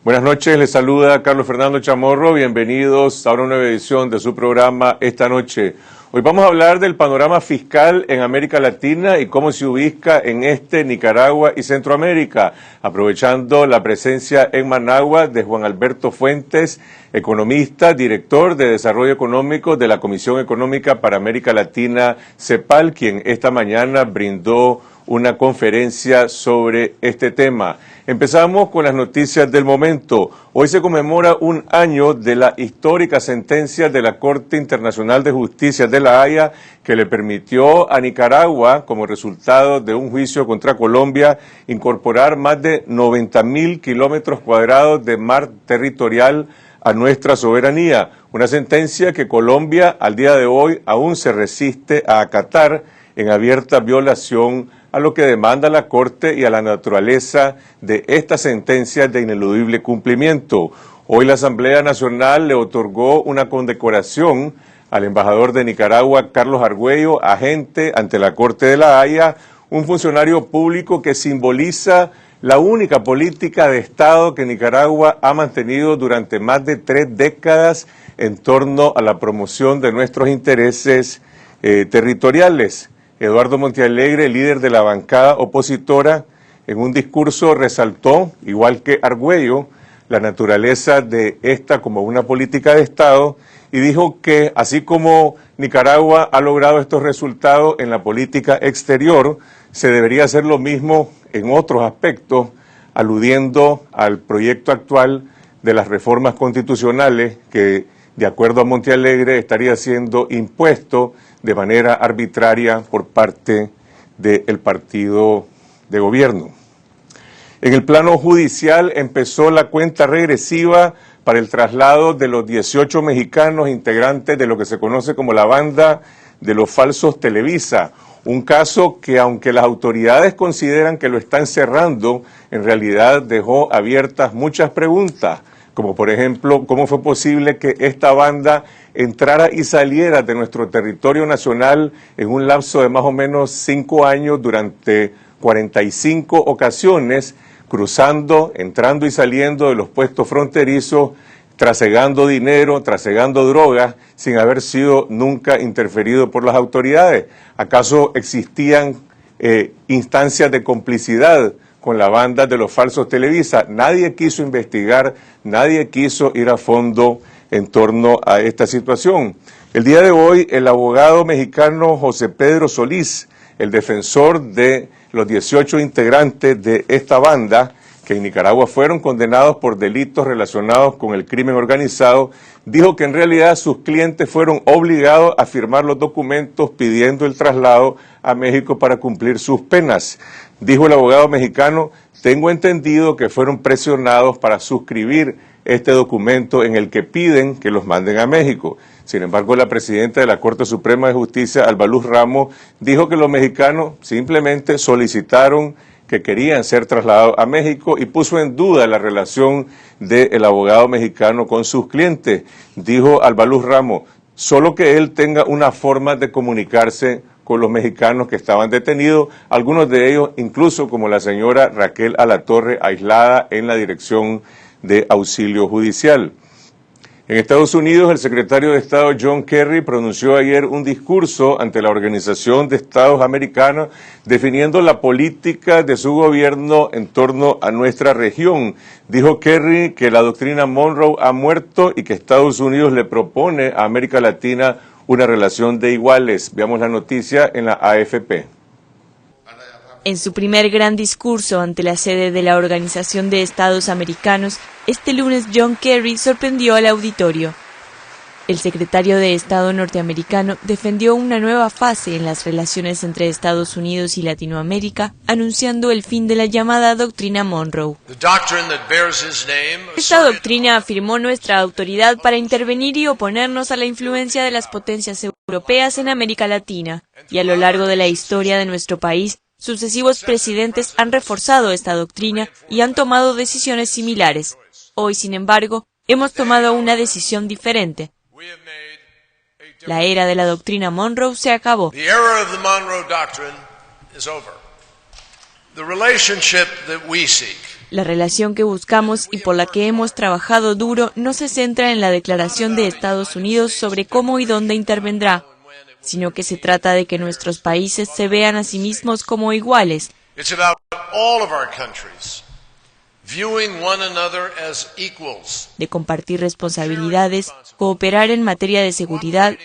Buenas noches, les saluda Carlos Fernando Chamorro, bienvenidos a una nueva edición de su programa Esta Noche. Hoy vamos a hablar del panorama fiscal en América Latina y cómo se ubica en Nicaragua y Centroamérica, aprovechando la presencia en Managua de Juan Alberto Fuentes, economista, director de Desarrollo Económico de la Comisión Económica para América Latina, CEPAL, quien esta mañana brindó una conferencia sobre este tema. Empezamos con las noticias del momento. Hoy se conmemora un año de la histórica sentencia de la Corte Internacional de Justicia de La Haya que le permitió a Nicaragua, como resultado de un juicio contra Colombia, incorporar más de 90.000 kilómetros cuadrados de mar territorial a nuestra soberanía. Una sentencia que Colombia al día de hoy aún se resiste a acatar en abierta violación a lo que demanda la Corte y a la naturaleza de esta sentencia de ineludible cumplimiento. Hoy la Asamblea Nacional le otorgó una condecoración al embajador de Nicaragua, Carlos Argüello, agente ante la Corte de La Haya, un funcionario público que simboliza la única política de Estado que Nicaragua ha mantenido durante más de 3 décadas en torno a la promoción de nuestros intereses territoriales. Eduardo Montealegre, líder de la bancada opositora, en un discurso resaltó, igual que Argüello, la naturaleza de esta como una política de Estado y dijo que así como Nicaragua ha logrado estos resultados en la política exterior, se debería hacer lo mismo en otros aspectos, aludiendo al proyecto actual de las reformas constitucionales que, de acuerdo a Montealegre, estaría siendo impuesto de manera arbitraria por parte del partido de gobierno. En el plano judicial empezó la cuenta regresiva para el traslado de los 18 mexicanos integrantes de lo que se conoce como la banda de los falsos Televisa, un caso que aunque las autoridades consideran que lo están cerrando, en realidad dejó abiertas muchas preguntas, como por ejemplo, ¿cómo fue posible que esta banda entrara y saliera de nuestro territorio nacional en un lapso de más o menos 5 años durante 45 ocasiones, cruzando, entrando y saliendo de los puestos fronterizos, trasegando dinero, trasegando drogas, sin haber sido nunca interferido por las autoridades? ¿Acaso existían instancias de complicidad con la banda de los falsos Televisa? Nadie quiso investigar, nadie quiso ir a fondo en torno a esta situación. El día de hoy, el abogado mexicano José Pedro Solís, el defensor de los 18 integrantes de esta banda, que en Nicaragua fueron condenados por delitos relacionados con el crimen organizado, dijo que en realidad sus clientes fueron obligados a firmar los documentos pidiendo el traslado a México para cumplir sus penas. Dijo el abogado mexicano: tengo entendido que fueron presionados para suscribir este documento en el que piden que los manden a México. Sin embargo, la presidenta de la Corte Suprema de Justicia, Alba Luz Ramos, dijo que los mexicanos simplemente solicitaron que querían ser trasladados a México y puso en duda la relación del abogado mexicano con sus clientes. Dijo Alba Luz Ramos: solo que él tenga una forma de comunicarse con los mexicanos que estaban detenidos, algunos de ellos incluso como la señora Raquel Alatorre, aislada en la Dirección de Auxilio Judicial. En Estados Unidos, el secretario de Estado John Kerry pronunció ayer un discurso ante la Organización de Estados Americanos definiendo la política de su gobierno en torno a nuestra región. Dijo Kerry que la doctrina Monroe ha muerto y que Estados Unidos le propone a América Latina una relación de iguales. Veamos la noticia en la AFP. En su primer gran discurso ante la sede de la Organización de Estados Americanos, este lunes John Kerry sorprendió al auditorio. El secretario de Estado norteamericano defendió una nueva fase en las relaciones entre Estados Unidos y Latinoamérica, anunciando el fin de la llamada doctrina Monroe. Esta doctrina afirmó nuestra autoridad para intervenir y oponernos a la influencia de las potencias europeas en América Latina, y a lo largo de la historia de nuestro país, sucesivos presidentes han reforzado esta doctrina y han tomado decisiones similares. Hoy, sin embargo, hemos tomado una decisión diferente. La era de la doctrina Monroe se acabó. La relación que buscamos y por la que hemos trabajado duro no se centra en la declaración de Estados Unidos sobre cómo y dónde intervendrá, sino que se trata de que nuestros países se vean a sí mismos como iguales. De compartir responsabilidades, cooperar en materia de seguridad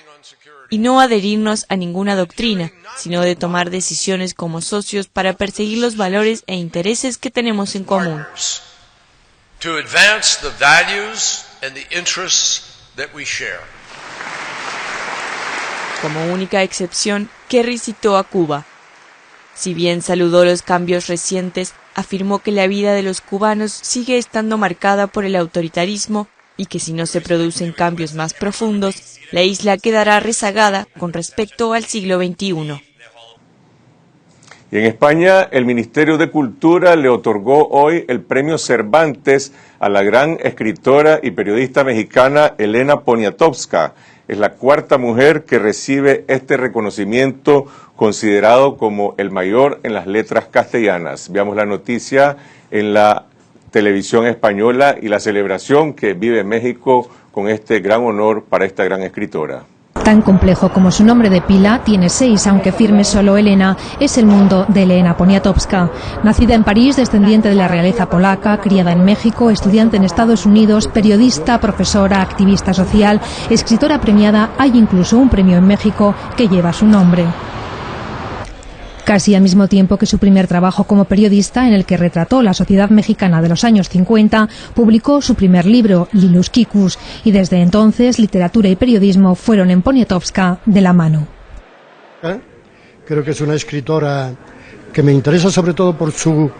y no adherirnos a ninguna doctrina, sino de tomar decisiones como socios para perseguir los valores e intereses que tenemos en común. Como única excepción, Kerry citó a Cuba. Si bien saludó los cambios recientes, afirmó que la vida de los cubanos sigue estando marcada por el autoritarismo y que si no se producen cambios más profundos, la isla quedará rezagada con respecto al siglo XXI. Y en España, el Ministerio de Cultura le otorgó hoy el premio Cervantes a la gran escritora y periodista mexicana Elena Poniatowska. Es la cuarta mujer que recibe este reconocimiento, considerado como el mayor en las letras castellanas. Veamos la noticia en la televisión española y la celebración que vive México con este gran honor para esta gran escritora. Tan complejo como su nombre de pila, tiene 6, aunque firme solo Elena, es el mundo de Elena Poniatowska. Nacida en París, descendiente de la realeza polaca, criada en México, estudiante en Estados Unidos, periodista, profesora, activista social, escritora premiada, hay incluso un premio en México que lleva su nombre. Casi al mismo tiempo que su primer trabajo como periodista, en el que retrató la sociedad mexicana de los años 50, publicó su primer libro, Lilus Kikus, y desde entonces literatura y periodismo fueron en Poniatowska de la mano. Creo que es una escritora que me interesa sobre todo por su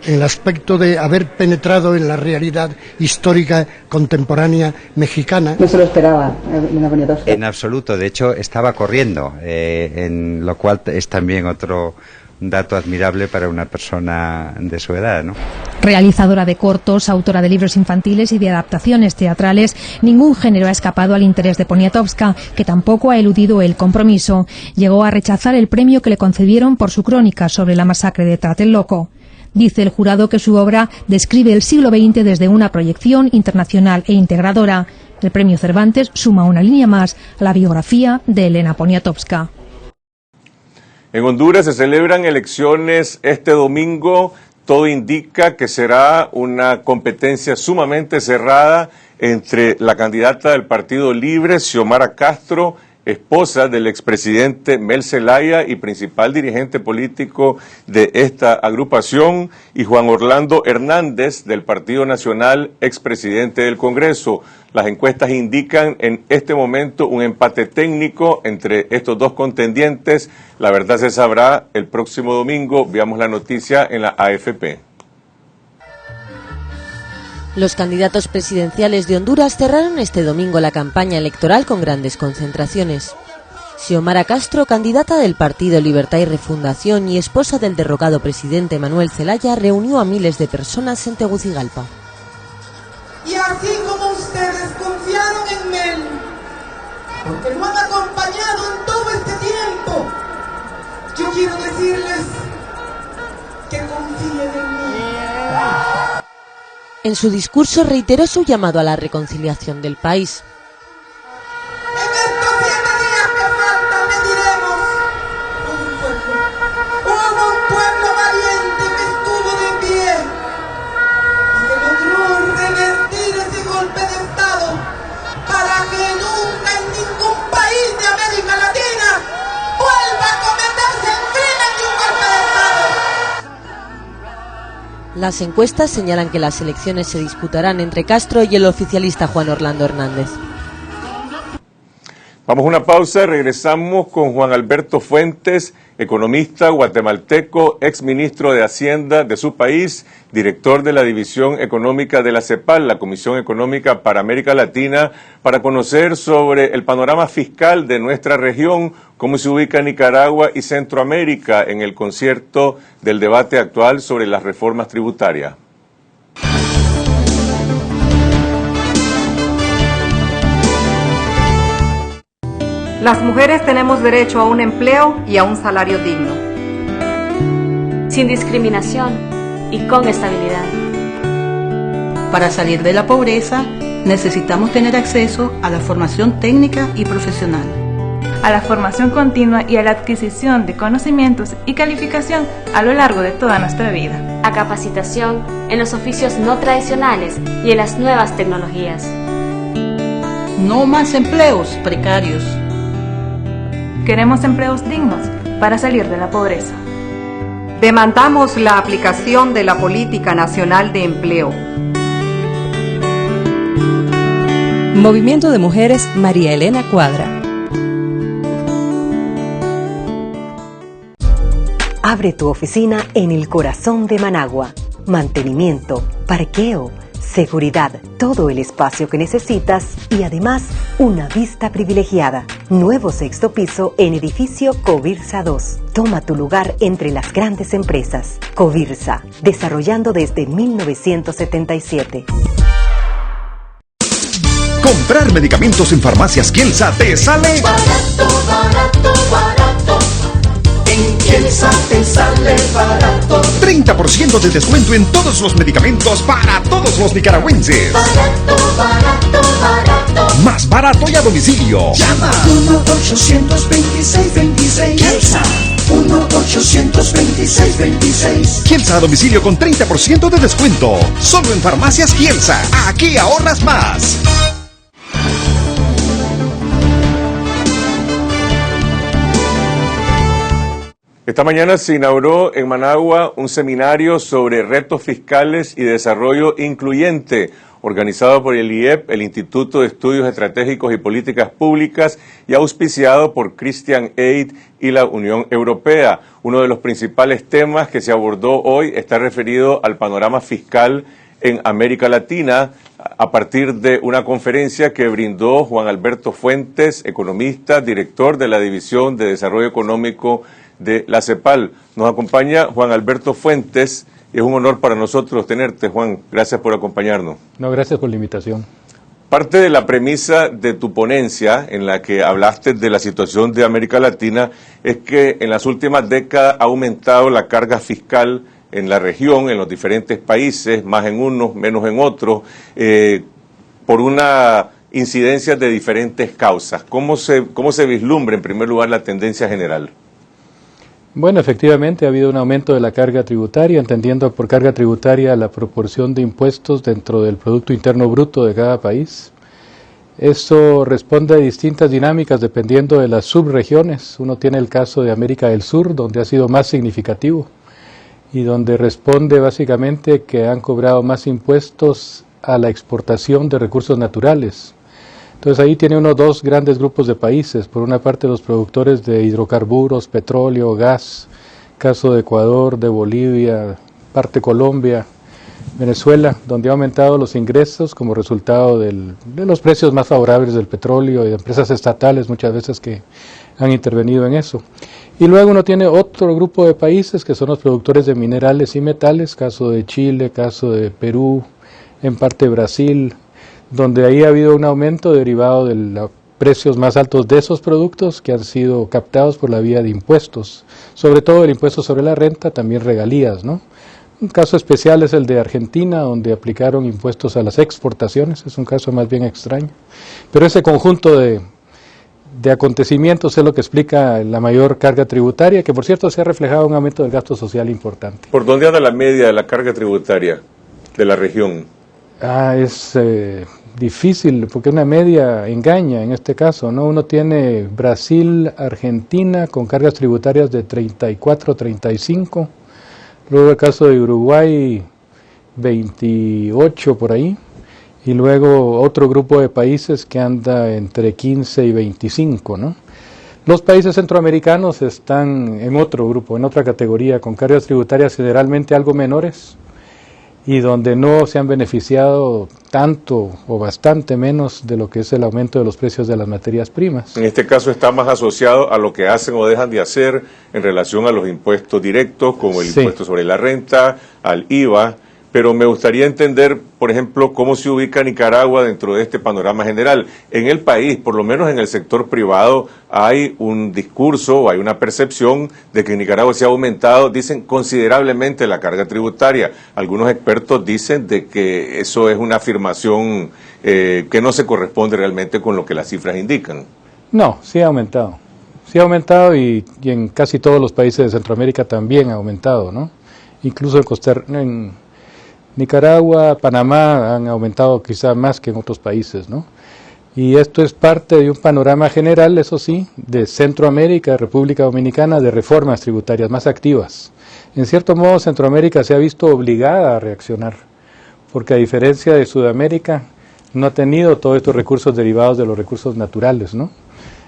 el aspecto de haber penetrado en la realidad histórica contemporánea mexicana. No se lo esperaba, Elena Poniatowska. En absoluto, de hecho estaba corriendo, en lo cual es también otro dato admirable para una persona de su edad, ¿no? Realizadora de cortos, autora de libros infantiles y de adaptaciones teatrales, ningún género ha escapado al interés de Poniatowska, que tampoco ha eludido el compromiso. Llegó a rechazar el premio que le concedieron por su crónica sobre la masacre de Tlatelolco. Dice el jurado que su obra describe el siglo XX desde una proyección internacional e integradora. El premio Cervantes suma una línea más a la biografía de Elena Poniatowska. En Honduras se celebran elecciones este domingo. Todo indica que será una competencia sumamente cerrada entre la candidata del Partido Libre, Xiomara Castro, esposa del expresidente Mel Zelaya y principal dirigente político de esta agrupación, y Juan Orlando Hernández, del Partido Nacional, expresidente del Congreso. Las encuestas indican en este momento un empate técnico entre estos dos contendientes. La verdad se sabrá el próximo domingo. Veamos la noticia en la AFP. Los candidatos presidenciales de Honduras cerraron este domingo la campaña electoral con grandes concentraciones. Xiomara Castro, candidata del Partido Libertad y Refundación y esposa del derrocado presidente Manuel Zelaya, reunió a miles de personas en Tegucigalpa. Y así como ustedes confiaron en Mel, porque lo han acompañado en todo este tiempo, yo quiero decirles que confíen en mí. En su discurso reiteró su llamado a la reconciliación del país. En estos 7 días que faltan mediremos como un pueblo valiente que estuvo de pie y que logró revertir ese golpe de Estado para que nunca en ningún país de América Latina vuelva a cometerse el crimen de un golpe de Estado. Las encuestas señalan que las elecciones se disputarán entre Castro y el oficialista Juan Orlando Hernández. Vamos a una pausa, regresamos con Juan Alberto Fuentes, economista guatemalteco, exministro de Hacienda de su país, director de la División Económica de la CEPAL, la Comisión Económica para América Latina, para conocer sobre el panorama fiscal de nuestra región, cómo se ubica Nicaragua y Centroamérica en el concierto del debate actual sobre las reformas tributarias. Las mujeres tenemos derecho a un empleo y a un salario digno. sin discriminación y con estabilidad. Para salir de la pobreza, necesitamos tener acceso a la formación técnica y profesional, a la formación continua y a la adquisición de conocimientos y calificación a lo largo de toda nuestra vida, a capacitación en los oficios no tradicionales y en las nuevas tecnologías. No más empleos precarios. Queremos empleos dignos para salir de la pobreza. Demandamos la aplicación de la Política Nacional de Empleo. Movimiento de Mujeres María Elena Cuadra. Abre tu oficina en el corazón de Managua. Mantenimiento, parqueo, seguridad, todo el espacio que necesitas y además una vista privilegiada. Nuevo 6º piso en edificio Covirsa 2. Toma tu lugar entre las grandes empresas. Covirsa, desarrollando desde 1977. Comprar medicamentos en Farmacias Kielsa te sale barato, barato, barato. En Kielsa te sale barato. 30% de descuento en todos los medicamentos para todos los nicaragüenses. Barato, barato, barato. Más barato y a domicilio. Llama 1-826-2626. Kielsa 1-826-2626. Kielsa a domicilio con 30% de descuento. Solo en Farmacias Kielsa. Aquí ahorras más. Esta mañana se inauguró en Managua un seminario sobre retos fiscales y desarrollo incluyente, organizado por el IEP, el Instituto de Estudios Estratégicos y Políticas Públicas, y auspiciado por Christian Aid y la Unión Europea. Uno de los principales temas que se abordó hoy está referido al panorama fiscal en América Latina, a partir de una conferencia que brindó Juan Alberto Fuentes, economista, director de la División de Desarrollo Económico de la CEPAL. Nos acompaña Juan Alberto Fuentes y es un honor para nosotros tenerte, Juan. Gracias por acompañarnos. No, gracias por la invitación. Parte de la premisa de tu ponencia, en la que hablaste de la situación de América Latina, es que en las últimas décadas ha aumentado la carga fiscal en la región, en los diferentes países, más en unos, menos en otros, por una incidencia de diferentes causas. ¿Cómo se vislumbra, en primer lugar, la tendencia general? Bueno, efectivamente ha habido un aumento de la carga tributaria, entendiendo por carga tributaria la proporción de impuestos dentro del Producto Interno Bruto de cada país. Esto responde a distintas dinámicas dependiendo de las subregiones. Uno tiene el caso de América del Sur, donde ha sido más significativo y donde responde básicamente que han cobrado más impuestos a la exportación de recursos naturales. Entonces ahí tiene uno dos grandes grupos de países, por una parte los productores de hidrocarburos, petróleo, gas, caso de Ecuador, de Bolivia, parte Colombia, Venezuela, donde ha aumentado los ingresos como resultado de los precios más favorables del petróleo y de empresas estatales muchas veces que han intervenido en eso. Y luego uno tiene otro grupo de países que son los productores de minerales y metales, caso de Chile, caso de Perú, en parte Brasil, donde ahí ha habido un aumento derivado de los precios más altos de esos productos que han sido captados por la vía de impuestos, sobre todo el impuesto sobre la renta, también regalías, ¿no? Un caso especial es el de Argentina, donde aplicaron impuestos a las exportaciones, es un caso más bien extraño, pero ese conjunto de acontecimientos es lo que explica la mayor carga tributaria, que por cierto se ha reflejado un aumento del gasto social importante. ¿Por dónde anda la media de la carga tributaria de la región? Es difícil, porque una media engaña en este caso, ¿no? Uno tiene Brasil, Argentina con cargas tributarias de 34, 35, luego el caso de Uruguay 28 por ahí, y luego otro grupo de países que anda entre 15 y 25, ¿no? Los países centroamericanos están en otro grupo, en otra categoría, con cargas tributarias generalmente algo menores, y donde no se han beneficiado tanto o bastante menos de lo que es el aumento de los precios de las materias primas. En este caso está más asociado a lo que hacen o dejan de hacer en relación a los impuestos directos, como el impuesto sobre la renta, al IVA, pero me gustaría entender, por ejemplo, cómo se ubica Nicaragua dentro de este panorama general. En el país, por lo menos en el sector privado, hay un discurso o hay una percepción de que en Nicaragua se ha aumentado, dicen, considerablemente la carga tributaria. Algunos expertos dicen de que eso es una afirmación que no se corresponde realmente con lo que las cifras indican. No, sí ha aumentado. Sí ha aumentado y en casi todos los países de Centroamérica también ha aumentado, ¿no? Incluso en Nicaragua, Panamá han aumentado quizá más que en otros países, ¿no? Y esto es parte de un panorama general, eso sí, de Centroamérica, República Dominicana, de reformas tributarias más activas. En cierto modo, Centroamérica se ha visto obligada a reaccionar, porque a diferencia de Sudamérica, no ha tenido todos estos recursos derivados de los recursos naturales, ¿no?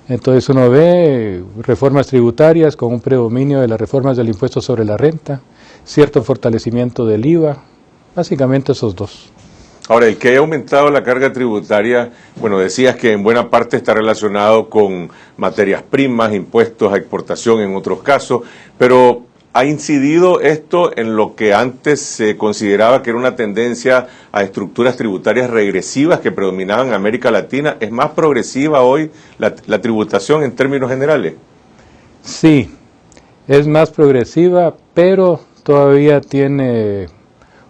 Entonces uno ve reformas tributarias con un predominio de las reformas del impuesto sobre la renta, cierto fortalecimiento del IVA, básicamente esos dos. Ahora, el que haya aumentado la carga tributaria, bueno, decías que en buena parte está relacionado con materias primas, impuestos a exportación en otros casos, pero ¿ha incidido esto en lo que antes se consideraba que era una tendencia a estructuras tributarias regresivas que predominaban en América Latina? ¿Es más progresiva hoy la tributación en términos generales? Sí, es más progresiva, pero todavía tiene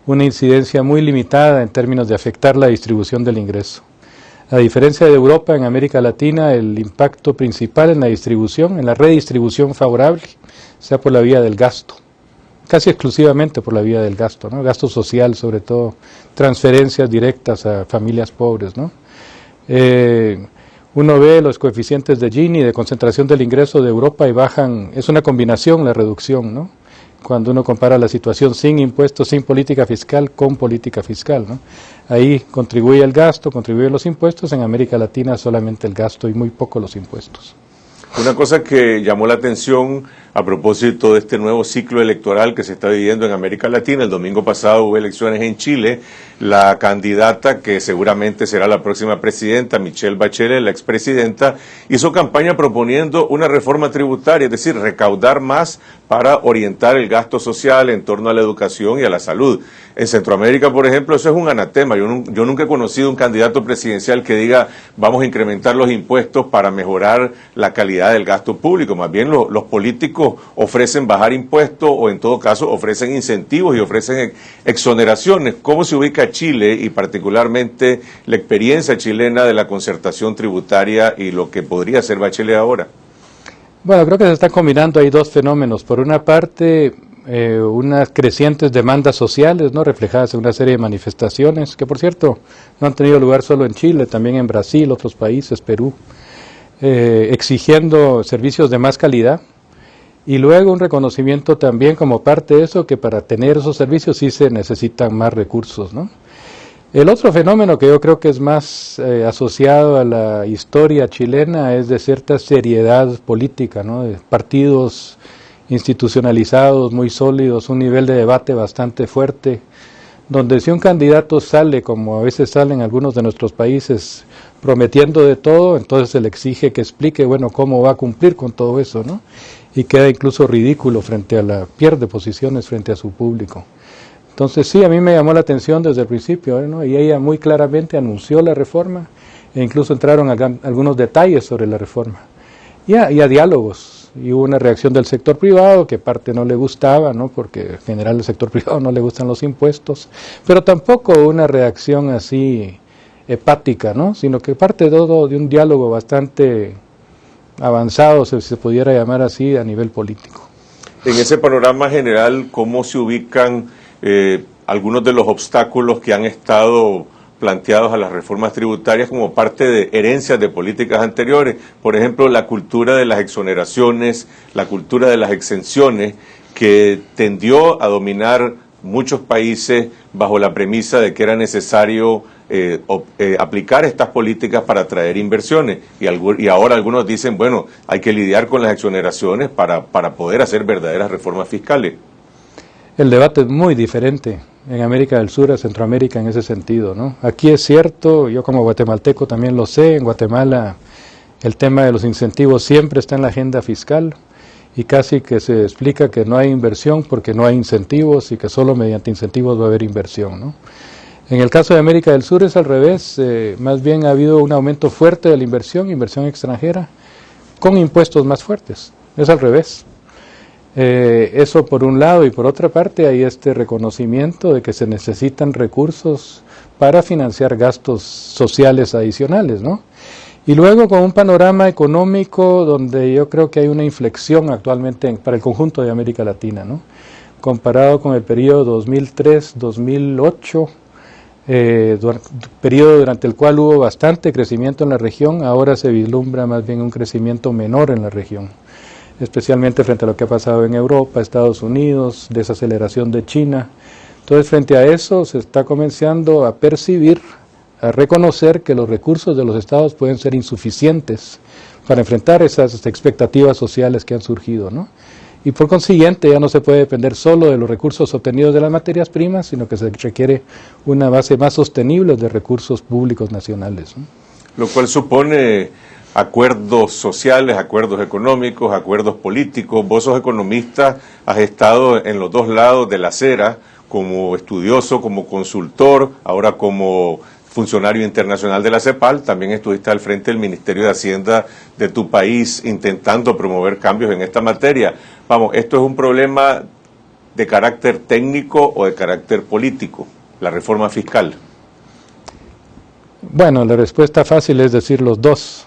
una incidencia muy limitada en términos de afectar la distribución del ingreso. A diferencia de Europa, en América Latina el impacto principal en la distribución, en la redistribución favorable, sea por la vía del gasto, casi exclusivamente por la vía del gasto, ¿no? Gasto social, sobre todo, transferencias directas a familias pobres, ¿no? Uno ve los coeficientes de Gini, de concentración del ingreso de Europa, y bajan, es una combinación la reducción, ¿no? Cuando uno compara la situación sin impuestos, sin política fiscal, con política fiscal, ¿no? Ahí contribuye el gasto, contribuyen los impuestos, en América Latina solamente el gasto y muy poco los impuestos. Una cosa que llamó la atención a propósito de este nuevo ciclo electoral que se está viviendo en América Latina, el domingo pasado hubo elecciones en Chile, la candidata que seguramente será la próxima presidenta, Michelle Bachelet, la expresidenta, hizo campaña proponiendo una reforma tributaria, es decir, recaudar más para orientar el gasto social en torno a la educación y a la salud. En Centroamérica, por ejemplo, eso es un anatema. Yo nunca he conocido un candidato presidencial que diga vamos a incrementar los impuestos para mejorar la calidad del gasto público. Más bien los políticos ofrecen bajar impuestos o en todo caso ofrecen incentivos y ofrecen exoneraciones. ¿Cómo se ubica Chile y particularmente la experiencia chilena de la concertación tributaria y lo que podría ser Bachelet ahora? Bueno, creo que se están combinando ahí dos fenómenos. Por una parte, unas crecientes demandas sociales, ¿no?, reflejadas en una serie de manifestaciones, que por cierto no han tenido lugar solo en Chile, también en Brasil, otros países, Perú, exigiendo servicios de más calidad, y luego un reconocimiento también como parte de eso, que para tener esos servicios sí se necesitan más recursos, ¿no? El otro fenómeno que yo creo que es más asociado a la historia chilena es de cierta seriedad política, ¿no?, de partidos institucionalizados, muy sólidos, un nivel de debate bastante fuerte, donde si un candidato sale, como a veces salen algunos de nuestros países, prometiendo de todo, entonces se le exige que explique, bueno, cómo va a cumplir con todo eso, ¿no? Y queda incluso ridículo pierde posiciones frente a su público. Entonces sí, a mí me llamó la atención desde el principio, ¿no? Y ella muy claramente anunció la reforma, e incluso entraron algunos detalles sobre la reforma, y a diálogos, y hubo una reacción del sector privado, que parte no le gustaba, ¿no?, porque en general al sector privado no le gustan los impuestos, pero tampoco una reacción así hepática, ¿no?, sino que parte todo de un diálogo bastante avanzado, si se pudiera llamar así, a nivel político. En ese panorama general, ¿cómo se ubican algunos de los obstáculos que han estado planteados a las reformas tributarias como parte de herencias de políticas anteriores? Por ejemplo, la cultura de las exoneraciones, la cultura de las exenciones, que tendió a dominar muchos países bajo la premisa de que era necesario aplicar estas políticas para atraer inversiones, y ahora algunos dicen, bueno, hay que lidiar con las exoneraciones para poder hacer verdaderas reformas fiscales. El debate es muy diferente en América del Sur a Centroamérica en ese sentido, ¿no? Aquí es cierto, yo como guatemalteco también lo sé, en Guatemala el tema de los incentivos siempre está en la agenda fiscal, y casi que se explica que no hay inversión porque no hay incentivos y que solo mediante incentivos va a haber inversión, ¿no? En el caso de América del Sur es al revés, más bien ha habido un aumento fuerte de la inversión extranjera, con impuestos más fuertes, es al revés. Eso por un lado, y por otra parte hay este reconocimiento de que se necesitan recursos para financiar gastos sociales adicionales, ¿no? Y luego con un panorama económico donde yo creo que hay una inflexión actualmente para el conjunto de América Latina, ¿no? Comparado con el periodo 2003-2008, periodo durante el cual hubo bastante crecimiento en la región, ahora se vislumbra más bien un crecimiento menor en la región, especialmente frente a lo que ha pasado en Europa, Estados Unidos, desaceleración de China. Entonces, frente a eso se está comenzando a percibir, a reconocer que los recursos de los estados pueden ser insuficientes para enfrentar esas expectativas sociales que han surgido, ¿no? Y por consiguiente ya no se puede depender solo de los recursos obtenidos de las materias primas, sino que se requiere una base más sostenible de recursos públicos nacionales, ¿no? Lo cual supone acuerdos sociales, acuerdos económicos, acuerdos políticos. Vos sos economista, has estado en los dos lados de la acera, como estudioso, como consultor, ahora como funcionario internacional de la CEPAL, también estuviste al frente del Ministerio de Hacienda de tu país intentando promover cambios en esta materia. Vamos, ¿esto es un problema de carácter técnico o de carácter político, la reforma fiscal? Bueno, la respuesta fácil es decir los dos,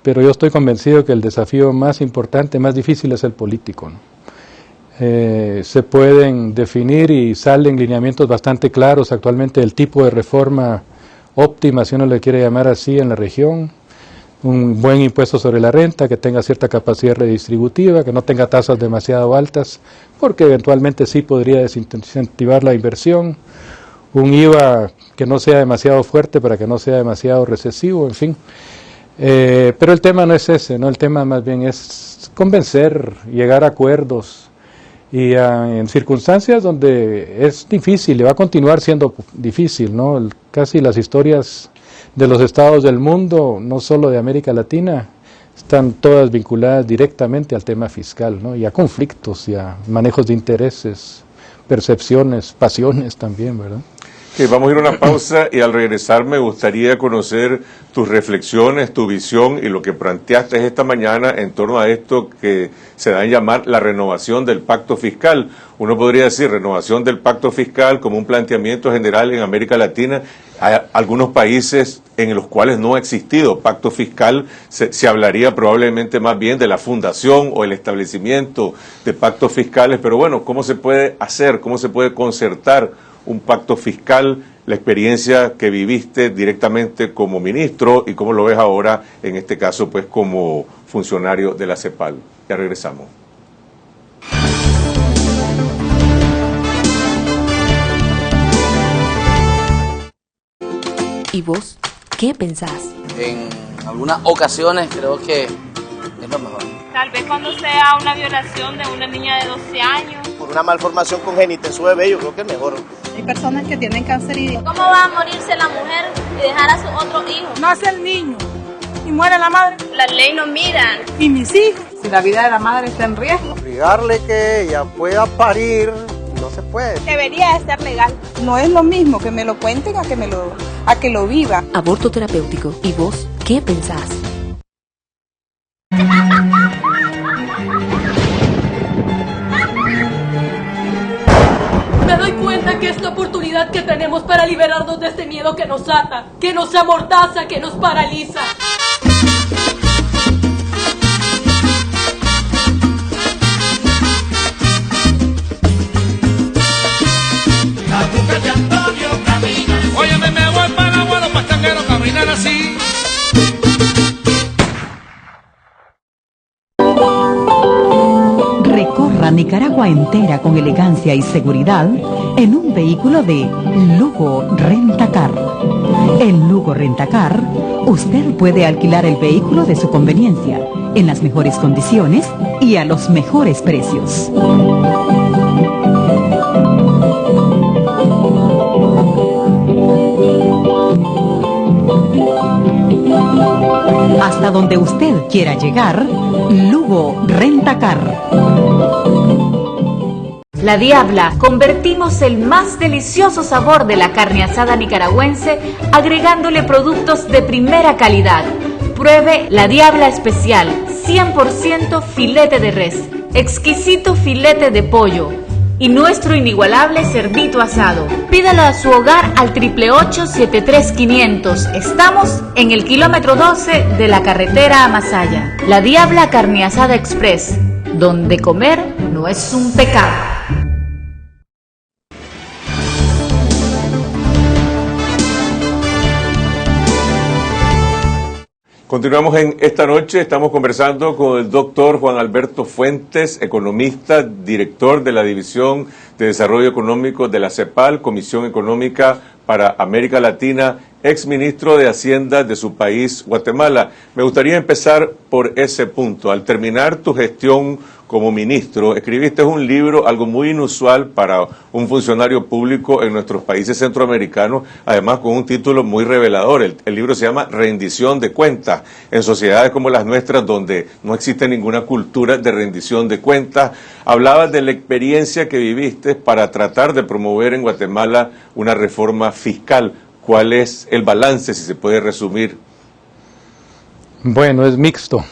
pero yo estoy convencido que el desafío más importante, más difícil es el político, ¿no? Se pueden definir y salen lineamientos bastante claros actualmente del tipo de reforma óptima, si uno le quiere llamar así, en la región. Un buen impuesto sobre la renta, que tenga cierta capacidad redistributiva, que no tenga tasas demasiado altas, porque eventualmente sí podría desincentivar la inversión. Un IVA que no sea demasiado fuerte para que no sea demasiado recesivo, en fin. Pero el tema no es ese, ¿no? El tema más bien es convencer, llegar a acuerdos, y en circunstancias donde es difícil y va a continuar siendo difícil, ¿no? Casi las historias de los estados del mundo, no solo de América Latina, están todas vinculadas directamente al tema fiscal, ¿no? Y a conflictos y a manejos de intereses, percepciones, pasiones también, ¿verdad? Vamos a ir a una pausa y al regresar me gustaría conocer tus reflexiones, tu visión y lo que planteaste esta mañana en torno a esto que se da a llamar la renovación del pacto fiscal. Uno podría decir renovación del pacto fiscal como un planteamiento general en América Latina. Hay algunos países en los cuales no ha existido pacto fiscal, se hablaría probablemente más bien de la fundación o el establecimiento de pactos fiscales, pero bueno, ¿cómo se puede hacer, cómo se puede concertar un pacto fiscal, la experiencia que viviste directamente como ministro y cómo lo ves ahora, en este caso, pues como funcionario de la CEPAL? Ya regresamos. ¿Y vos qué pensás? En algunas ocasiones creo que es lo mejor. Tal vez cuando sea una violación de una niña de 12 años. Por una malformación congénita en su bebé, yo creo que es mejor. Hay personas que tienen cáncer y... ¿Cómo va a morirse la mujer y dejar a su otro hijo? Nace el niño y muere la madre. La ley no mira. ¿Y mis hijos? Si la vida de la madre está en riesgo. Obligarle que ella pueda parir, no se puede. Debería de ser legal. No es lo mismo que me lo cuenten a que lo viva. Aborto terapéutico. ¿Y vos qué pensás? Me doy cuenta que esta oportunidad que tenemos para liberarnos de este miedo que nos ata, que nos amordaza, que nos paraliza. Óyeme, me voy para el abuelo pastanguero, caminar así. Recorra Nicaragua entera con elegancia y seguridad en un vehículo de Lugo Rentacar. En Lugo Rentacar, usted puede alquilar el vehículo de su conveniencia, en las mejores condiciones y a los mejores precios. Hasta donde usted quiera llegar, Lugo Rentacar. La Diabla, convertimos el más delicioso sabor de la carne asada nicaragüense agregándole productos de primera calidad. Pruebe La Diabla Especial, 100% filete de res, exquisito filete de pollo y nuestro inigualable cerdito asado. Pídalo a su hogar al 888-73500. Estamos en el kilómetro 12 de la carretera a Masaya. La Diabla Carne Asada Express, donde comer no es un pecado. Continuamos en esta noche, estamos conversando con el doctor Juan Alberto Fuentes, economista, director de la División de Desarrollo Económico de la CEPAL, Comisión Económica para América Latina, exministro de Hacienda de su país, Guatemala. Me gustaría empezar por ese punto. Al terminar tu gestión como ministro, escribiste un libro, algo muy inusual para un funcionario público en nuestros países centroamericanos, además con un título muy revelador. El libro se llama Rendición de Cuentas. En sociedades como las nuestras, donde no existe ninguna cultura de rendición de cuentas, hablabas de la experiencia que viviste para tratar de promover en Guatemala una reforma fiscal. ¿Cuál es el balance, si se puede resumir? Bueno, es mixto.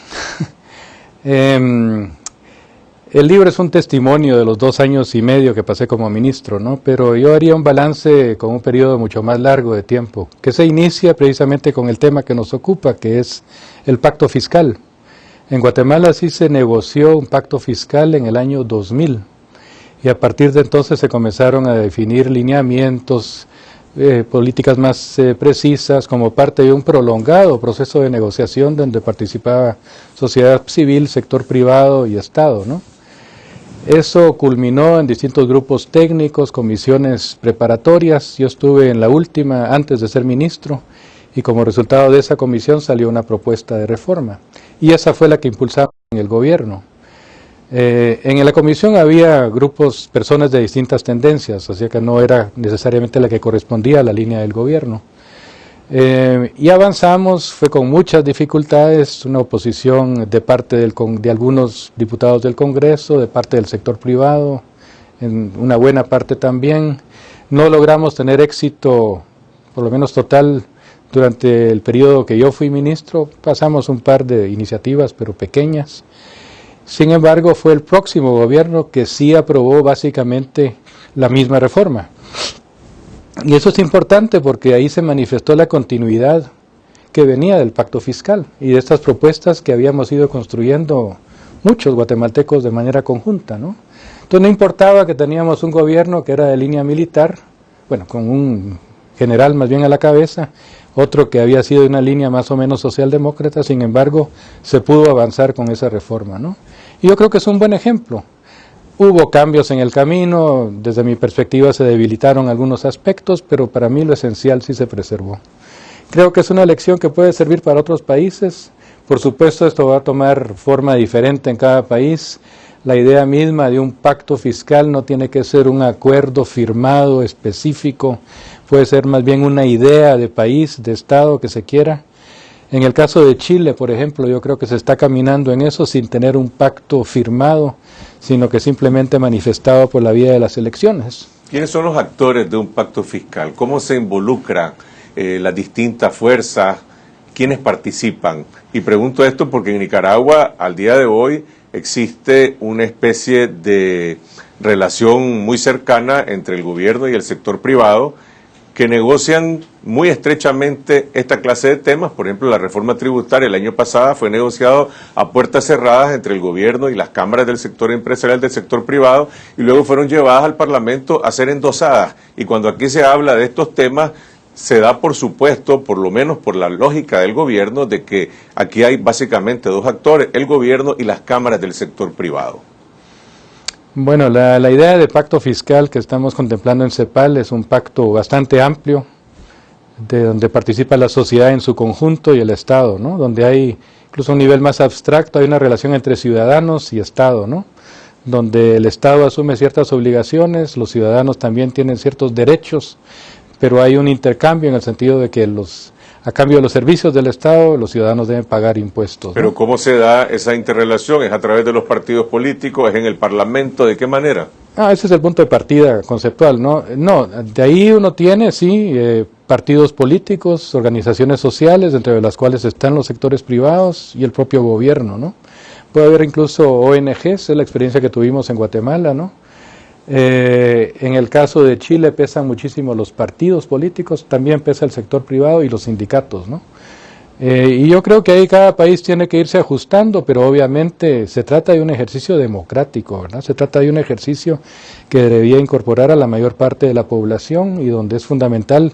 El libro es un testimonio de los 2 años y medio que pasé como ministro, ¿no? Pero yo haría un balance con un periodo mucho más largo de tiempo, que se inicia precisamente con el tema que nos ocupa, que es el pacto fiscal. En Guatemala sí se negoció un pacto fiscal en el año 2000, y a partir de entonces se comenzaron a definir lineamientos, políticas más precisas, como parte de un prolongado proceso de negociación donde participaba sociedad civil, sector privado y Estado, ¿no? Eso culminó en distintos grupos técnicos, comisiones preparatorias. Yo estuve en la última antes de ser ministro y como resultado de esa comisión salió una propuesta de reforma. Y esa fue la que impulsaba en el gobierno. En la comisión había grupos, personas de distintas tendencias, así que no era necesariamente la que correspondía a la línea del gobierno. Y avanzamos, fue con muchas dificultades, una oposición de parte de algunos diputados del Congreso, de parte del sector privado, en una buena parte también. No logramos tener éxito, por lo menos total, durante el periodo que yo fui ministro. Pasamos un par de iniciativas, pero pequeñas. Sin embargo, fue el próximo gobierno que sí aprobó básicamente la misma reforma. Y eso es importante porque ahí se manifestó la continuidad que venía del pacto fiscal y de estas propuestas que habíamos ido construyendo muchos guatemaltecos de manera conjunta, ¿no? Entonces no importaba que teníamos un gobierno que era de línea militar, bueno, con un general más bien a la cabeza, otro que había sido de una línea más o menos socialdemócrata, sin embargo, se pudo avanzar con esa reforma, ¿no? Y yo creo que es un buen ejemplo. Hubo cambios en el camino, desde mi perspectiva se debilitaron algunos aspectos, pero para mí lo esencial sí se preservó. Creo que es una lección que puede servir para otros países. Por supuesto, esto va a tomar forma diferente en cada país. La idea misma de un pacto fiscal no tiene que ser un acuerdo firmado específico, puede ser más bien una idea de país, de Estado que se quiera. En el caso de Chile, por ejemplo, yo creo que se está caminando en eso sin tener un pacto firmado, sino que simplemente manifestado por la vía de las elecciones. ¿Quiénes son los actores de un pacto fiscal? ¿Cómo se involucran las distintas fuerzas? ¿Quiénes participan? Y pregunto esto porque en Nicaragua, al día de hoy, existe una especie de relación muy cercana entre el gobierno y el sector privado, que negocian muy estrechamente esta clase de temas. Por ejemplo, la reforma tributaria el año pasado fue negociado a puertas cerradas entre el gobierno y las cámaras del sector empresarial del sector privado y luego fueron llevadas al Parlamento a ser endosadas. Y cuando aquí se habla de estos temas, se da por supuesto, por lo menos por la lógica del gobierno, de que aquí hay básicamente 2 actores, el gobierno y las cámaras del sector privado. Bueno, la idea de pacto fiscal que estamos contemplando en CEPAL es un pacto bastante amplio, de donde participa la sociedad en su conjunto y el Estado, ¿no? Donde hay incluso un nivel más abstracto, hay una relación entre ciudadanos y Estado, ¿no? Donde el Estado asume ciertas obligaciones, los ciudadanos también tienen ciertos derechos, pero hay un intercambio en el sentido de que los A cambio de los servicios del Estado, los ciudadanos deben pagar impuestos. Pero ¿cómo se da esa interrelación? ¿Es a través de los partidos políticos? ¿Es en el Parlamento? ¿De qué manera? Ese es el punto de partida conceptual, ¿no? No, de ahí uno tiene, sí, partidos políticos, organizaciones sociales, entre las cuales están los sectores privados y el propio gobierno, ¿no? Puede haber incluso ONGs, es la experiencia que tuvimos en Guatemala, ¿no? En el caso de Chile pesan muchísimo los partidos políticos, también pesa el sector privado y los sindicatos, ¿no? Y yo creo que ahí cada país tiene que irse ajustando, pero obviamente se trata de un ejercicio democrático, ¿verdad? Se trata de un ejercicio que debería incorporar a la mayor parte de la población y donde es fundamental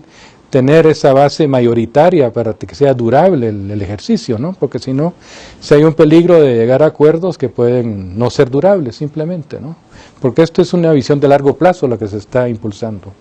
tener esa base mayoritaria para que sea durable el ejercicio, ¿no? Porque si no, si hay un peligro de llegar a acuerdos que pueden no ser durables simplemente, ¿no? Porque esto es una visión de largo plazo la que se está impulsando.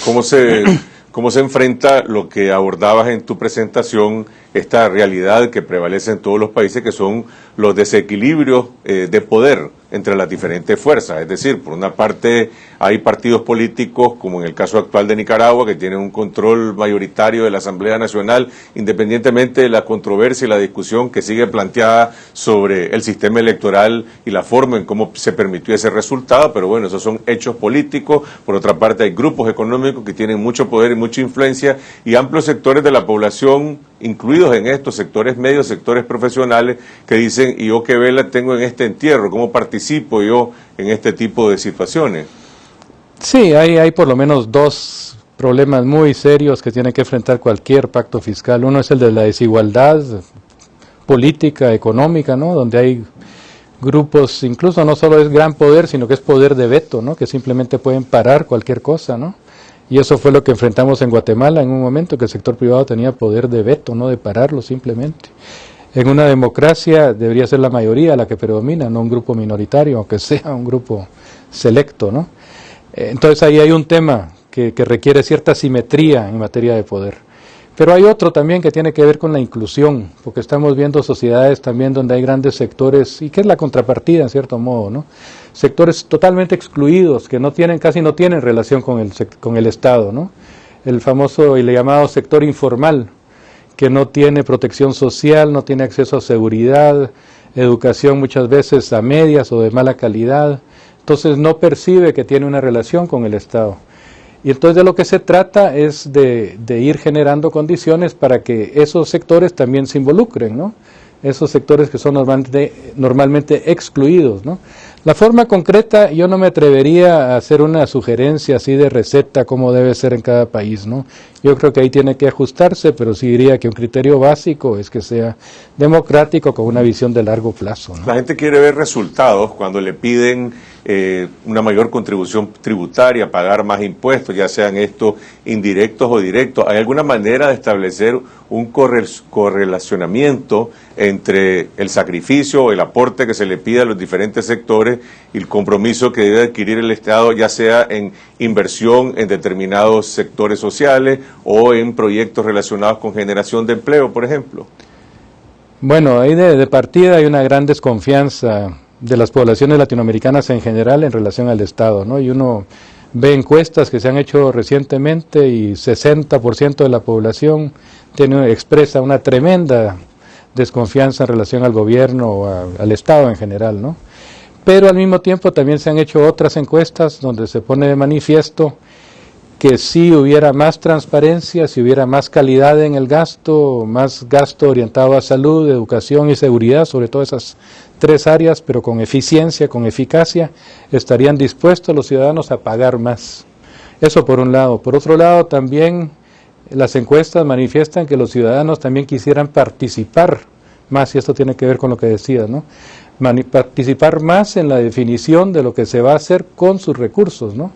¿Cómo se enfrenta lo que abordabas en tu presentación, esta realidad que prevalece en todos los países, que son los desequilibrios de poder entre las diferentes fuerzas? Es decir, por una parte hay partidos políticos, como en el caso actual de Nicaragua, que tienen un control mayoritario de la Asamblea Nacional, independientemente de la controversia y la discusión que sigue planteada sobre el sistema electoral y la forma en cómo se permitió ese resultado, pero bueno, esos son hechos políticos. Por otra parte, hay grupos económicos que tienen mucho poder y mucha influencia, y amplios sectores de la población, incluidos en estos sectores medios, sectores profesionales, que dicen, ¿y yo qué vela tengo en este entierro? ¿Cómo participo yo en este tipo de situaciones? Sí, hay por lo menos dos problemas muy serios que tiene que enfrentar cualquier pacto fiscal. Uno es el de la desigualdad política, económica, ¿no? Donde hay grupos, incluso no solo es gran poder, sino que es poder de veto, ¿no? Que simplemente pueden parar cualquier cosa, ¿no? Y eso fue lo que enfrentamos en Guatemala en un momento, que el sector privado tenía poder de veto, no de pararlo simplemente. En una democracia debería ser la mayoría la que predomina, no un grupo minoritario, aunque sea un grupo selecto, ¿no? Entonces ahí hay un tema que requiere cierta simetría en materia de poder. Pero hay otro también que tiene que ver con la inclusión, porque estamos viendo sociedades también donde hay grandes sectores, y que es la contrapartida en cierto modo, ¿no? Sectores totalmente excluidos, que casi no tienen relación con el Estado, ¿no? El famoso y le llamado sector informal, que no tiene protección social, no tiene acceso a seguridad, educación muchas veces a medias o de mala calidad, entonces no percibe que tiene una relación con el Estado. Y entonces de lo que se trata es de ir generando condiciones para que esos sectores también se involucren, ¿no? Esos sectores que son normalmente excluidos, ¿no? La forma concreta, yo no me atrevería a hacer una sugerencia así de receta como debe ser en cada país, ¿no? Yo creo que ahí tiene que ajustarse, pero sí diría que un criterio básico es que sea democrático con una visión de largo plazo, ¿no? La gente quiere ver resultados cuando le piden una mayor contribución tributaria, pagar más impuestos, ya sean estos indirectos o directos. ¿Hay alguna manera de establecer un correlacionamiento entre el sacrificio o el aporte que se le pide a los diferentes sectores y el compromiso que debe adquirir el Estado, ya sea en inversión en determinados sectores sociales o en proyectos relacionados con generación de empleo, por ejemplo? Bueno, ahí de partida hay una gran desconfianza de las poblaciones latinoamericanas en general en relación al Estado, ¿no? Y uno ve encuestas que se han hecho recientemente y 60% de la población expresa una tremenda desconfianza en relación al gobierno o al Estado en general, ¿no? Pero al mismo tiempo también se han hecho otras encuestas donde se pone de manifiesto que si hubiera más transparencia, si hubiera más calidad en el gasto, más gasto orientado a salud, educación y seguridad, sobre todo esas tres áreas, pero con eficiencia, con eficacia, estarían dispuestos los ciudadanos a pagar más. Eso por un lado. Por otro lado, también las encuestas manifiestan que los ciudadanos también quisieran participar más, y esto tiene que ver con lo que decías, ¿no? Participar más en la definición de lo que se va a hacer con sus recursos, ¿no?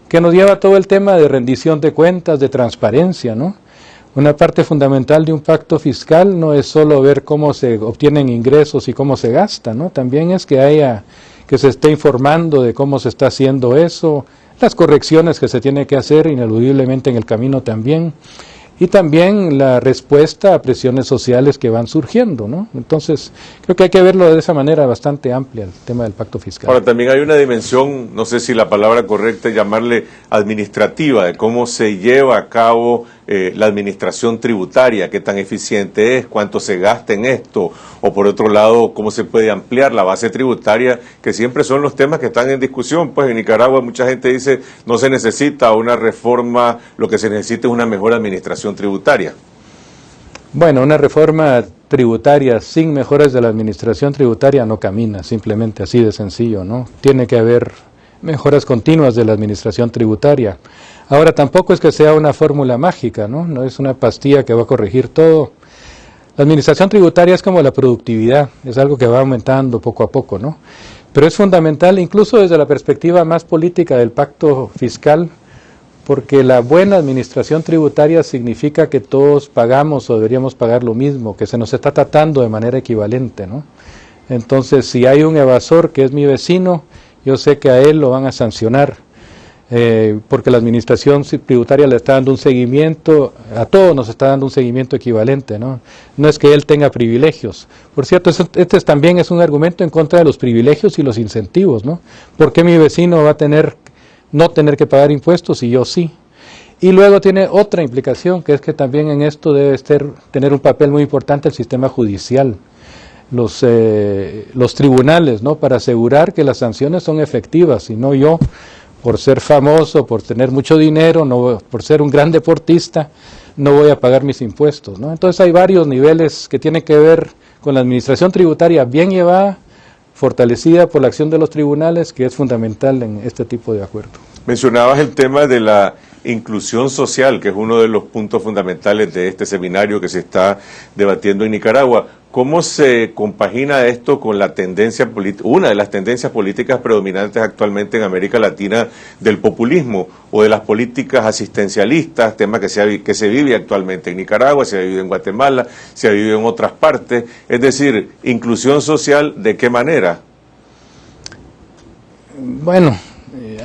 Que nos lleva a todo el tema de rendición de cuentas, de transparencia, ¿no? Una parte fundamental de un pacto fiscal no es solo ver cómo se obtienen ingresos y cómo se gastan, ¿no? También es que se esté informando de cómo se está haciendo eso, las correcciones que se tiene que hacer ineludiblemente en el camino también, y también la respuesta a presiones sociales que van surgiendo, ¿no? Entonces, creo que hay que verlo de esa manera bastante amplia, el tema del pacto fiscal. Ahora, también hay una dimensión, no sé si la palabra correcta es llamarle administrativa, de cómo se lleva a cabo la administración tributaria, qué tan eficiente es, cuánto se gasta en esto, o por otro lado, cómo se puede ampliar la base tributaria, que siempre son los temas que están en discusión. Pues en Nicaragua mucha gente dice no se necesita una reforma, lo que se necesita es una mejor administración tributaria. Bueno, una reforma tributaria sin mejoras de la administración tributaria no camina, simplemente así de sencillo, ¿no? Tiene que haber mejoras continuas de la administración tributaria. Ahora, tampoco es que sea una fórmula mágica, ¿no? No es una pastilla que va a corregir todo. La administración tributaria es como la productividad, es algo que va aumentando poco a poco, ¿no? Pero es fundamental, incluso desde la perspectiva más política del pacto fiscal, porque la buena administración tributaria significa que todos pagamos o deberíamos pagar lo mismo, que se nos está tratando de manera equivalente, ¿no? Entonces, si hay un evasor que es mi vecino, yo sé que a él lo van a sancionar. Porque la administración tributaria le está dando un seguimiento, a todos nos está dando un seguimiento equivalente, ¿no? No es que él tenga privilegios. Por cierto, este también es un argumento en contra de los privilegios y los incentivos, ¿no? ¿Por qué mi vecino va a no tener que pagar impuestos y yo sí? Y luego tiene otra implicación, que es que también en esto debe tener un papel muy importante el sistema judicial, los tribunales, ¿no? Para asegurar que las sanciones son efectivas y no yo, por ser famoso, por tener mucho dinero, por ser un gran deportista, no voy a pagar mis impuestos, ¿no? Entonces hay varios niveles que tienen que ver con la administración tributaria bien llevada, fortalecida por la acción de los tribunales, que es fundamental en este tipo de acuerdo. Mencionabas el tema de la inclusión social, que es uno de los puntos fundamentales de este seminario que se está debatiendo en Nicaragua. ¿Cómo se compagina esto con la tendencia una de las tendencias políticas predominantes actualmente en América Latina del populismo o de las políticas asistencialistas, tema que se vive actualmente en Nicaragua, se ha vivido en Guatemala, se ha vivido en otras partes? Es decir, inclusión social, ¿de qué manera? Bueno,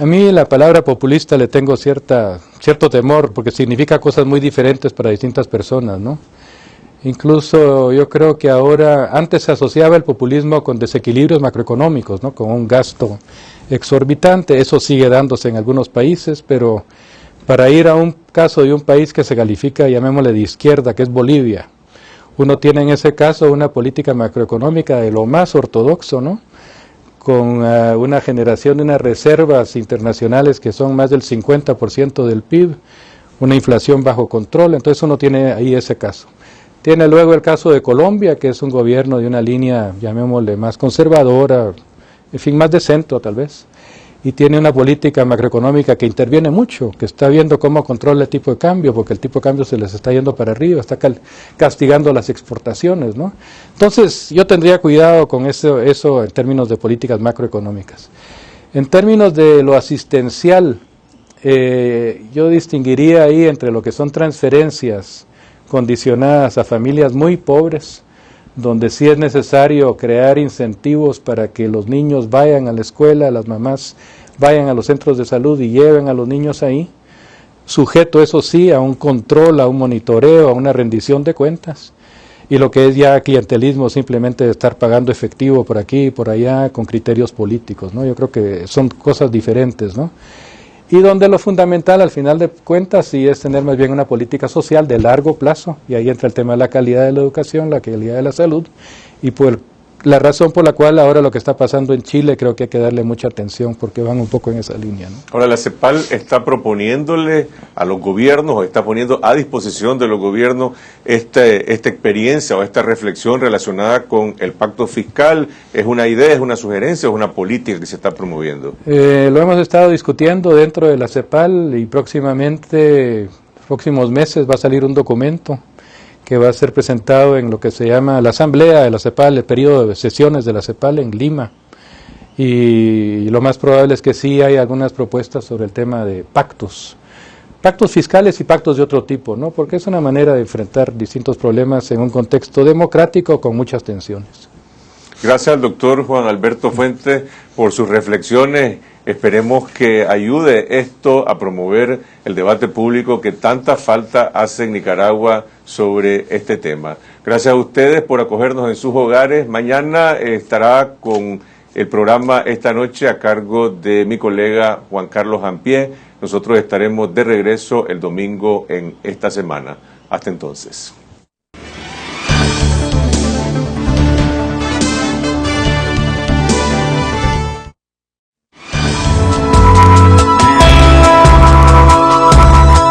a mí la palabra populista le tengo cierto temor, porque significa cosas muy diferentes para distintas personas, ¿no? Incluso yo creo que ahora, antes se asociaba el populismo con desequilibrios macroeconómicos, ¿no? Con un gasto exorbitante, eso sigue dándose en algunos países, pero para ir a un caso de un país que se califica, llamémosle de izquierda, que es Bolivia, uno tiene en ese caso una política macroeconómica de lo más ortodoxo, ¿no? Con una generación de unas reservas internacionales que son más del 50% del PIB, una inflación bajo control, entonces uno tiene ahí ese caso. Tiene luego el caso de Colombia, que es un gobierno de una línea, llamémosle, más conservadora, en fin, más de centro tal vez, y tiene una política macroeconómica que interviene mucho, que está viendo cómo controla el tipo de cambio, porque el tipo de cambio se les está yendo para arriba, está castigando las exportaciones, ¿no? Entonces, yo tendría cuidado con eso en términos de políticas macroeconómicas. En términos de lo asistencial, yo distinguiría ahí entre lo que son transferencias condicionadas a familias muy pobres, donde sí es necesario crear incentivos para que los niños vayan a la escuela, las mamás vayan a los centros de salud y lleven a los niños ahí, sujeto eso sí a un control, a un monitoreo, a una rendición de cuentas, y lo que es ya clientelismo, simplemente de estar pagando efectivo por aquí y por allá con criterios políticos, ¿no? Yo creo que son cosas diferentes, ¿no? Y donde lo fundamental al final de cuentas sí es tener más bien una política social de largo plazo, y ahí entra el tema de la calidad de la educación, la calidad de la salud, y por la razón por la cual ahora lo que está pasando en Chile creo que hay que darle mucha atención porque van un poco en esa línea, ¿no? Ahora, la CEPAL está proponiéndole a los gobiernos, o está poniendo a disposición de los gobiernos esta experiencia o esta reflexión relacionada con el pacto fiscal. ¿Es una idea, es una sugerencia o es una política que se está promoviendo? Lo hemos estado discutiendo dentro de la CEPAL y próximamente, próximos meses va a salir un documento que va a ser presentado en lo que se llama la Asamblea de la CEPAL, el periodo de sesiones de la CEPAL en Lima. Y lo más probable es que sí hay algunas propuestas sobre el tema de pactos fiscales y pactos de otro tipo, ¿no? Porque es una manera de enfrentar distintos problemas en un contexto democrático con muchas tensiones. Gracias al doctor Juan Alberto Fuentes por sus reflexiones. Esperemos que ayude esto a promover el debate público que tanta falta hace en Nicaragua sobre este tema. Gracias a ustedes por acogernos en sus hogares. Mañana estará con el programa esta noche a cargo de mi colega Juan Carlos Ampié. Nosotros estaremos de regreso el domingo en esta semana. Hasta entonces.